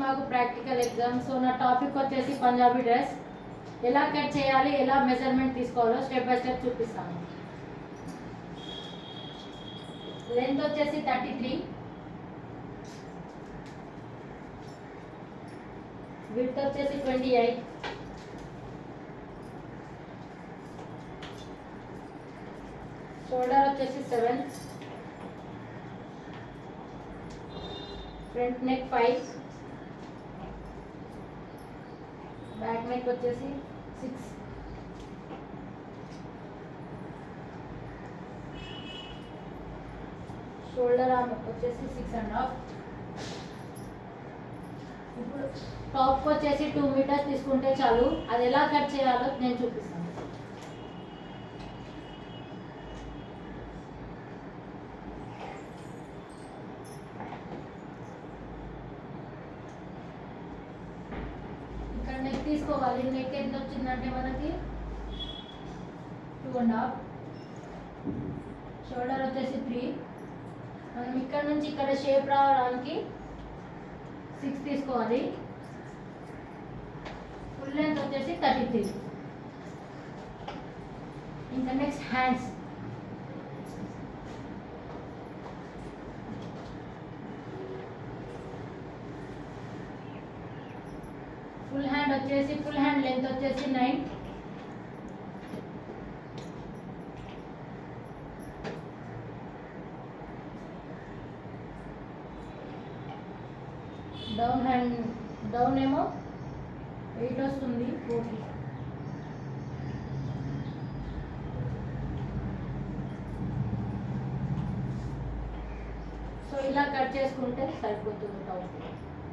మాకు practical exam. So నా topic వచ్చేసి పంజాబీ డ్రెస్ ఎలా కట్ చేయాలి, ఎలా మెజర్మెంట్ తీసుకోవాలో స్టెప్ బై స్టెప్ చూపిస్తాను. లెంత్ వచ్చేసి 33, విడ్త్ వచ్చేసి 28, షోల్డర్ వచ్చేసి 7, ఫ్రంట్ నెక్ 5, బ్యాక్ నెక్ వచ్చేసి 6, షోల్డర్ ఆర్మ్ వచ్చేసి 6.5. ఇప్పుడు టాప్ వచ్చేసి 2 మీటర్స్ తీసుకుంటే చాలు. అది ఎలా కట్ చేయాలో నేను చూపిస్తాను. ఇక్కడ నెక్ తీసుకోవాలి. నెక్ ఎంత వచ్చిందంటే మనకి 2.5, షోల్డర్ వచ్చేసి 3. మనం ఇక్కడ నుంచి ఇక్కడ షేప్ రావడానికి 6 తీసుకోవాలి. ఫుల్ లెంత్ వచ్చేసి 33. ఇంకా next hands. Full hand length వచ్చేసి 9, డౌన్ ఏమో 8 వస్తుంది. 40. సో ఇలా కట్ చేసుకుంటే సరిపోతుంది టాప్.